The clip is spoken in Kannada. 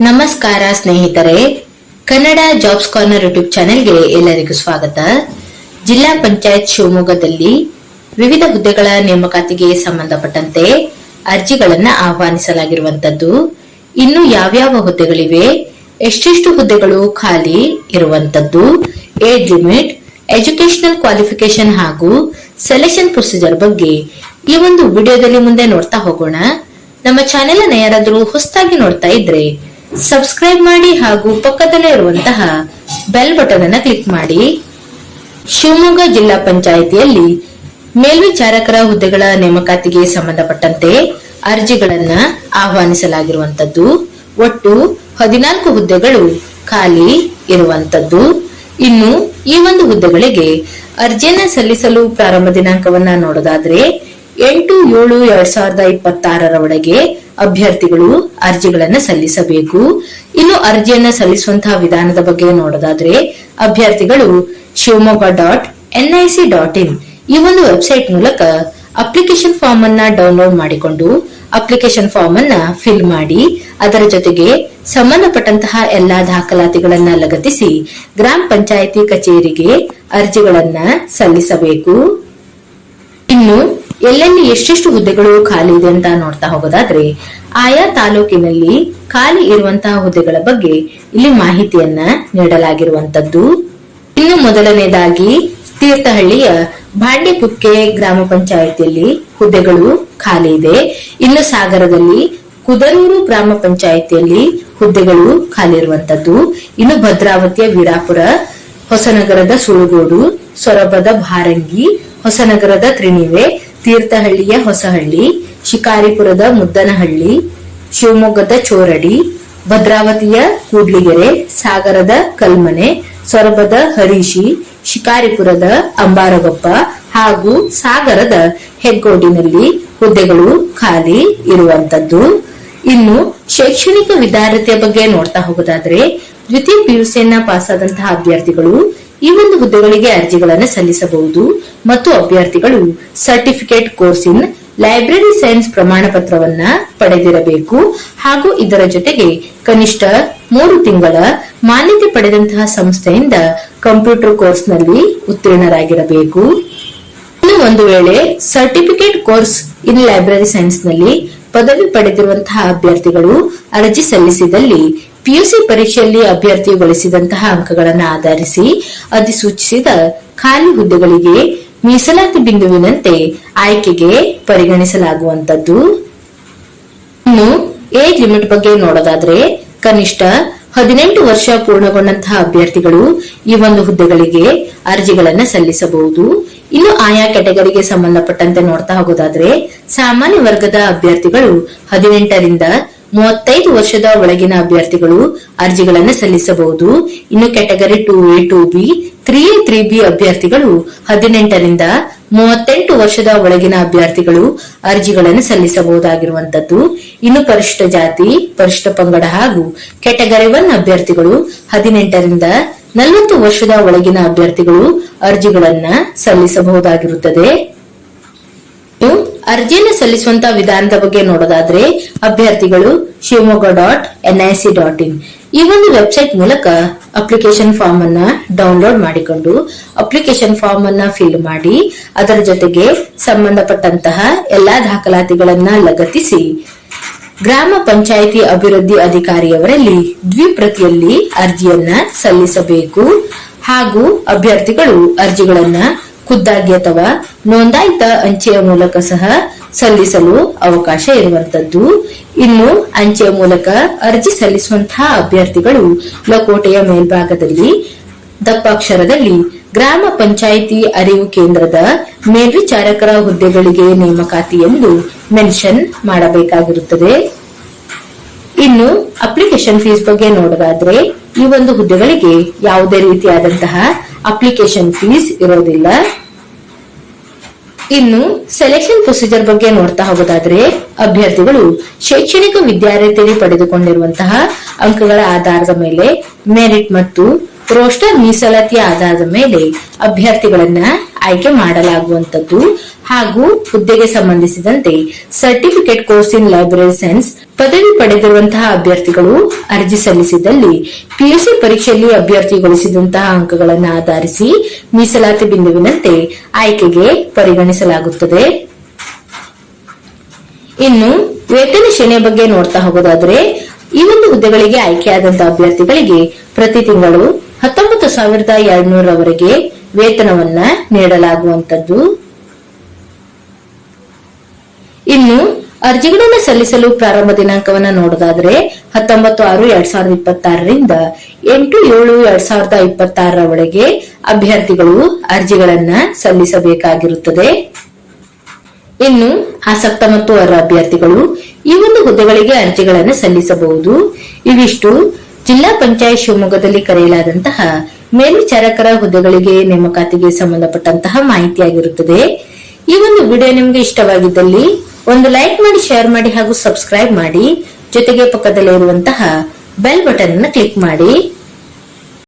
ನಮಸ್ಕಾರ ಸ್ನೇಹಿತರೆ, ಕನ್ನಡ ಜಾಬ್ಸ್ ಕಾರ್ನರ್ ಯೂಟ್ಯೂಬ್ ಚಾನೆಲ್ಗೆ ಎಲ್ಲರಿಗೂ ಸ್ವಾಗತ. ಜಿಲ್ಲಾ ಪಂಚಾಯತ್ ಶಿವಮೊಗ್ಗದಲ್ಲಿ ವಿವಿಧ ಹುದ್ದೆಗಳ ನೇಮಕಾತಿಗೆ ಸಂಬಂಧಪಟ್ಟಂತೆ ಅರ್ಜಿಗಳನ್ನ ಆಹ್ವಾನಿಸಲಾಗಿರುವಂತದ್ದು. ಇನ್ನು ಯಾವ್ಯಾವ ಹುದ್ದೆಗಳಿವೆ, ಎಷ್ಟೆಷ್ಟು ಹುದ್ದೆಗಳು ಖಾಲಿ ಇರುವಂತದ್ದು, ಏಜ್ ಲಿಮಿಟ್, ಎಜುಕೇಶನಲ್ ಕ್ವಾಲಿಫಿಕೇಶನ್ ಹಾಗೂ ಸೆಲೆಕ್ಷನ್ ಪ್ರೊಸೀಜರ್ ಬಗ್ಗೆ ಈ ಒಂದು ವಿಡಿಯೋದಲ್ಲಿ ಮುಂದೆ ನೋಡ್ತಾ ಹೋಗೋಣ. ನಮ್ಮ ಚಾನೆಲ್ ಅನ್ನು ಯಾರಾದರೂ ಹೊಸದಾಗಿ ನೋಡ್ತಾ ಇದ್ರೆ ಸಬ್ಸ್ಕ್ರೈಬ್ ಮಾಡಿ ಹಾಗೂ ಪಕ್ಕದಲ್ಲೇ ಇರುವಂತಹ ಬೆಲ್ ಬಟನ್ ಅನ್ನು ಕ್ಲಿಕ್ ಮಾಡಿ. ಶಿವಮೊಗ್ಗ ಜಿಲ್ಲಾ ಪಂಚಾಯಿತಿಯಲ್ಲಿ ಮೇಲ್ವಿಚಾರಕರ ಹುದ್ದೆಗಳ ನೇಮಕಾತಿಗೆ ಸಂಬಂಧಪಟ್ಟಂತೆ ಅರ್ಜಿಗಳನ್ನ ಆಹ್ವಾನಿಸಲಾಗಿರುವಂತದ್ದು. ಒಟ್ಟು 14 ಹುದ್ದೆಗಳು ಖಾಲಿ ಇರುವಂತದ್ದು. ಇನ್ನು ಈ ಒಂದು ಹುದ್ದೆಗಳಿಗೆ ಅರ್ಜಿಯನ್ನ ಸಲ್ಲಿಸಲು ಪ್ರಾರಂಭ ದಿನಾಂಕವನ್ನ ನೋಡೋದಾದ್ರೆ 8/7/2026 ಒಳಗೆ ಅಭ್ಯರ್ಥಿಗಳು ಅರ್ಜಿಗಳನ್ನ ಸಲ್ಲಿಸಬೇಕು. ಇನ್ನು ಅರ್ಜಿಯನ್ನ ಸಲ್ಲಿಸುವಂತಹ ವಿಧಾನದ ಬಗ್ಗೆ ನೋಡೋದಾದ್ರೆ ಅಭ್ಯರ್ಥಿಗಳು shivamogga.nic.in ಈ ಒಂದು ವೆಬ್ಸೈಟ್ ಮೂಲಕ ಅಪ್ಲಿಕೇಶನ್ ಫಾರ್ಮ್ ಅನ್ನ ಡೌನ್ಲೋಡ್ ಮಾಡಿಕೊಂಡು ಅಪ್ಲಿಕೇಶನ್ ಫಾರ್ಮ್ ಅನ್ನ ಫಿಲ್ ಮಾಡಿ ಅದರ ಜೊತೆಗೆ ಸಂಬಂಧಪಟ್ಟಂತಹ ಎಲ್ಲಾ ದಾಖಲಾತಿಗಳನ್ನ ಲಗತ್ತಿಸಿ ಗ್ರಾಮ ಪಂಚಾಯಿತಿ ಕಚೇರಿಗೆ ಅರ್ಜಿಗಳನ್ನ ಸಲ್ಲಿಸಬೇಕು. ಇನ್ನು ಎಲ್ಲೆಲ್ಲಿ ಎಷ್ಟೆಷ್ಟು ಹುದ್ದೆಗಳು ಖಾಲಿ ಇದೆ ಅಂತ ನೋಡ್ತಾ ಹೋಗೋದಾದ್ರೆ ಆಯಾ ತಾಲೂಕಿನಲ್ಲಿ ಖಾಲಿ ಇರುವಂತಹ ಹುದ್ದೆಗಳ ಬಗ್ಗೆ ಇಲ್ಲಿ ಮಾಹಿತಿಯನ್ನ ನೀಡಲಾಗಿರುವಂತದ್ದು. ಇನ್ನು ಮೊದಲನೇದಾಗಿ ತೀರ್ಥಹಳ್ಳಿಯ ಬಾಂಡೆಪುಕ್ಕೆ ಗ್ರಾಮ ಪಂಚಾಯಿತಿಯಲ್ಲಿ ಹುದ್ದೆಗಳು ಖಾಲಿ ಇದೆ. ಇನ್ನು ಸಾಗರದಲ್ಲಿ ಕುದರೂರು ಗ್ರಾಮ ಪಂಚಾಯಿತಿಯಲ್ಲಿ ಹುದ್ದೆಗಳು ಖಾಲಿ ಇರುವಂತದ್ದು. ಇನ್ನು ಭದ್ರಾವತಿಯ ವೀರಾಪುರ, ಹೊಸನಗರದ ಸುಳುಗೋಡು, ಸೊರಬದ ಭಾರಂಗಿ, ಹೊಸನಗರದ ತ್ರಿಣಿವೆ, ತೀರ್ಥಹಳ್ಳಿಯ ಹೊಸಹಳ್ಳಿ, ಶಿಕಾರಿಪುರದ ಮುದ್ದನಹಳ್ಳಿ, ಶಿವಮೊಗ್ಗದ ಚೋರಡಿ, ಭದ್ರಾವತಿಯ ಕೂಡ್ಲಿಗೆರೆ, ಸಾಗರದ ಕಲ್ಮನೆ, ಸೊರಬದ ಹರೀಶಿ, ಶಿಕಾರಿಪುರದ ಅಂಬಾರಗೊಪ್ಪ ಹಾಗೂ ಸಾಗರದ ಹೆಗ್ಗೋಡಿನಲ್ಲಿ ಹುದ್ದೆಗಳು ಖಾಲಿ ಇರುವಂತದ್ದು. ಇನ್ನು ಶೈಕ್ಷಣಿಕ ವಿದ್ಯಾರ್ಹತೆಯ ಬಗ್ಗೆ ನೋಡ್ತಾ ಹೋಗೋದಾದ್ರೆ ದ್ವಿತೀಯ ಪಿಯುಸಿಯನ್ನ ಪಾಸ್ ಆದಂತಹ ಅಭ್ಯರ್ಥಿಗಳು ಈ ಒಂದು ಹುದ್ದೆಗಳಿಗೆ ಅರ್ಜಿಗಳನ್ನು ಸಲ್ಲಿಸಬಹುದು ಮತ್ತು ಅಭ್ಯರ್ಥಿಗಳು certificate course in library science ಪ್ರಮಾಣ ಪತ್ರವನ್ನ ಪಡೆದಿರಬೇಕು ಹಾಗೂ ಇದರ ಜೊತೆಗೆ ಕನಿಷ್ಠ 3 ತಿಂಗಳ ಮಾನ್ಯತೆ ಪಡೆದಂತಹ ಸಂಸ್ಥೆಯಿಂದ ಕಂಪ್ಯೂಟರ್ ಕೋರ್ಸ್ ನಲ್ಲಿ ಉತ್ತೀರ್ಣರಾಗಿರಬೇಕು. ಇನ್ನು ಒಂದು ವೇಳೆ certificate course in library science ನಲ್ಲಿ ಪದವಿ ಪಡೆದಿರುವಂತಹ ಅಭ್ಯರ್ಥಿಗಳು ಅರ್ಜಿ ಸಲ್ಲಿಸಿದಲ್ಲಿ ಪಿಯುಸಿ ಪರೀಕ್ಷೆಯಲ್ಲಿ ಅಭ್ಯರ್ಥಿಯು ಗಳಿಸಿದಂತಹ ಅಂಕಗಳನ್ನು ಆಧರಿಸಿ ಅಧಿಸೂಚಿಸಿದ ಖಾಲಿ ಹುದ್ದೆಗಳಿಗೆ ಮೀಸಲಾತಿ ಬಿಂದುವಿನಂತೆ ಆಯ್ಕೆಗೆ ಪರಿಗಣಿಸಲಾಗುವಂತದ್ದು. ಇನ್ನು ಏಜ್ ಲಿಮಿಟ್ ಬಗ್ಗೆ ನೋಡೋದಾದ್ರೆ ಕನಿಷ್ಠ 18 ವರ್ಷ ಪೂರ್ಣಗೊಂಡಂತಹ ಅಭ್ಯರ್ಥಿಗಳು ಈ ಒಂದು ಹುದ್ದೆಗಳಿಗೆ ಅರ್ಜಿಗಳನ್ನ ಸಲ್ಲಿಸಬಹುದು. ಇನ್ನು ಆಯಾ ಕೆಟಗರಿಗೆ ಸಂಬಂಧಪಟ್ಟಂತೆ ನೋಡ್ತಾ ಹೋಗೋದಾದ್ರೆ ಸಾಮಾನ್ಯ ವರ್ಗದ ಅಭ್ಯರ್ಥಿಗಳು 18 ರಿಂದ 35 ವರ್ಷದ ಒಳಗಿನ ಅಭ್ಯರ್ಥಿಗಳು ಅರ್ಜಿಗಳನ್ನು ಸಲ್ಲಿಸಬಹುದು. ಇನ್ನು category 2A, 2B, 3A, 3B ಅಭ್ಯರ್ಥಿಗಳು 18 ರಿಂದ 38 ವರ್ಷದ ಒಳಗಿನ ಅಭ್ಯರ್ಥಿಗಳು ಅರ್ಜಿಗಳನ್ನು ಸಲ್ಲಿಸಬಹುದಾಗಿರುವಂತದ್ದು. ಇನ್ನು ಪರಿಶಿಷ್ಟ ಜಾತಿ, ಪರಿಶಿಷ್ಟ ಪಂಗಡ ಹಾಗೂ ಕೆಟಗರಿ 1 ಅಭ್ಯರ್ಥಿಗಳು 18 ರಿಂದ 40 ವರ್ಷದ ಒಳಗಿನ ಅಭ್ಯರ್ಥಿಗಳು ಅರ್ಜಿಗಳನ್ನ ಸಲ್ಲಿಸಬಹುದಾಗಿರುತ್ತದೆ. ಅರ್ಜಿಯನ್ನು ಸಲ್ಲಿಸುವಂತಹ ವಿಧಾನದ ಬಗ್ಗೆ ನೋಡೋದಾದ್ರೆ ಅಭ್ಯರ್ಥಿಗಳು shivamogga.nic.in ಈ ಒಂದು ವೆಬ್ಸೈಟ್ ಮೂಲಕ ಅಪ್ಲಿಕೇಶನ್ ಫಾರ್ಮ್ ಅನ್ನ ಡೌನ್ಲೋಡ್ ಮಾಡಿಕೊಂಡು ಅಪ್ಲಿಕೇಶನ್ ಫಾರ್ಮ್ ಅನ್ನ ಫಿಲ್ ಮಾಡಿ ಅದರ ಜೊತೆಗೆ ಸಂಬಂಧಪಟ್ಟಂತಹ ಎಲ್ಲಾ ದಾಖಲಾತಿಗಳನ್ನ ಲಗತ್ತಿಸಿ ಗ್ರಾಮ ಪಂಚಾಯಿತಿ ಅಭಿವೃದ್ಧಿ ಅಧಿಕಾರಿಯವರಲ್ಲಿ ದ್ವಿಪ್ರತಿಯಲ್ಲಿ ಅರ್ಜಿಯನ್ನ ಸಲ್ಲಿಸಬೇಕು ಹಾಗೂ ಅಭ್ಯರ್ಥಿಗಳು ಅರ್ಜಿಗಳನ್ನ ಖುದ್ದಾಗಿ ಅಥವಾ ನೋಂದಾಯಿತ ಅಂಚೆಯ ಮೂಲಕ ಸಹ ಸಲ್ಲಿಸಲು ಅವಕಾಶ ಇರುವಂತದ್ದು. ಇನ್ನು ಅಂಚೆಯ ಮೂಲಕ ಅರ್ಜಿ ಸಲ್ಲಿಸುವಂತಹ ಅಭ್ಯರ್ಥಿಗಳು ಲಕೋಟೆಯ ಮೇಲ್ಭಾಗದಲ್ಲಿ ದಪ್ಪಾಕ್ಷರದಲ್ಲಿ ಗ್ರಾಮ ಪಂಚಾಯಿತಿ ಅರಿವು ಕೇಂದ್ರದ ಮೇಲ್ವಿಚಾರಕರ ಹುದ್ದೆಗಳಿಗೆ ನೇಮಕಾತಿ ಎಂದು ಮೆನ್ಷನ್ ಮಾಡಬೇಕಾಗಿರುತ್ತದೆ. ಇನ್ನು ಅಪ್ಲಿಕೇಶನ್ ಫೀಸ್ ಬಗ್ಗೆ ನೋಡೋದಾದ್ರೆ ಈ ಒಂದು ಹುದ್ದೆಗಳಿಗೆ ಯಾವುದೇ ರೀತಿಯಾದಂತಹ ಅಪ್ಲಿಕೇಶನ್ ಫೀಸ್ ಇರೋದಿಲ್ಲ. ಇನ್ನು ಸೆಲೆಕ್ಷನ್ ಪ್ರೊಸೀಜರ್ ಬಗ್ಗೆ ನೋಡ್ತಾ ಹೋಗೋದಾದ್ರೆ ಅಭ್ಯರ್ಥಿಗಳು ಶೈಕ್ಷಣಿಕ ವಿದ್ಯಾರ್ಹತೆಯಲ್ಲಿ ಪಡೆದುಕೊಂಡಿರುವಂತಹ ಅಂಕಗಳ ಆಧಾರದ ಮೇಲೆ ಮೆರಿಟ್ ಮತ್ತು ರೋಸ್ಟರ್ ಮೀಸಲಾತಿಯ ಆಧಾರದ ಮೇಲೆ ಅಭ್ಯರ್ಥಿಗಳನ್ನ ಆಯ್ಕೆ ಮಾಡಲಾಗುವಂತದ್ದು ಹಾಗೂ ಹುದ್ದೆಗೆ ಸಂಬಂಧಿಸಿದಂತೆ certificate course in library science ಪದವಿ ಪಡೆದಿರುವಂತಹ ಅಭ್ಯರ್ಥಿಗಳು ಅರ್ಜಿ ಸಲ್ಲಿಸಿದಲ್ಲಿ ಪಿಯುಸಿ ಪರೀಕ್ಷೆಯಲ್ಲಿ ಅಭ್ಯರ್ಥಿ ಗಳಿಸಿದಂತಹ ಅಂಕಗಳನ್ನು ಆಧರಿಸಿ ಮೀಸಲಾತಿ ಬಿಂದುವಿನಂತೆ ಆಯ್ಕೆಗೆ ಪರಿಗಣಿಸಲಾಗುತ್ತದೆ. ಇನ್ನು ವೇತನ ಶ್ರೇಣಿಯ ಬಗ್ಗೆ ನೋಡ್ತಾ ಹೋಗೋದಾದ್ರೆ ಈ ಒಂದು ಹುದ್ದೆಗಳಿಗೆ ಆಯ್ಕೆಯಾದಂತಹ ಅಭ್ಯರ್ಥಿಗಳಿಗೆ ಪ್ರತಿ ತಿಂಗಳು 19,200 ರವರೆಗೆ ವೇತನವನ್ನ ನೀಡಲಾಗುವಂತದ್ದು. ಇನ್ನು ಅರ್ಜಿಗಳನ್ನು ಸಲ್ಲಿಸಲು ಪ್ರಾರಂಭ ದಿನಾಂಕವನ್ನ ನೋಡೋದಾದ್ರೆ 19/6/2026 ರಿಂದ 8/7/2026 ರವರೆಗೆ ಅಭ್ಯರ್ಥಿಗಳು ಅರ್ಜಿಗಳನ್ನ ಸಲ್ಲಿಸಬೇಕಾಗಿರುತ್ತದೆ. ಇನ್ನು ಆಸಕ್ತ ಮತ್ತು ಅರ್ಹ ಅಭ್ಯರ್ಥಿಗಳು ಈ ಒಂದು ಹುದ್ದೆಗಳಿಗೆ ಅರ್ಜಿಗಳನ್ನು ಸಲ್ಲಿಸಬಹುದು. ಇವಿಷ್ಟು ಜಿಲ್ಲಾ ಪಂಚಾಯತ್ ಶಿವಮೊಗ್ಗದಲ್ಲಿ ಕರೆಯಲಾದಂತಹ ಮೇಲ್ವಿಚಾರಕರ ಹುದ್ದೆಗಳಿಗೆ ನೇಮಕಾತಿಗೆ ಸಂಬಂಧಪಟ್ಟಂತಹ ಮಾಹಿತಿಯಾಗಿರುತ್ತದೆ. ಈ ಒಂದು ವಿಡಿಯೋ ನಿಮಗೆ ಇಷ್ಟವಾಗಿದ್ದಲ್ಲಿ ಒಂದು ಲೈಕ್ ಮಾಡಿ, ಶೇರ್ ಮಾಡಿ ಹಾಗೂ ಸಬ್ಸ್ಕ್ರೈಬ್ ಮಾಡಿ. ಜೊತೆಗೆ ಪಕ್ಕದಲ್ಲೇ ಇರುವಂತಹ ಬೆಲ್ ಬಟನ್ ಅನ್ನು ಕ್ಲಿಕ್ ಮಾಡಿ.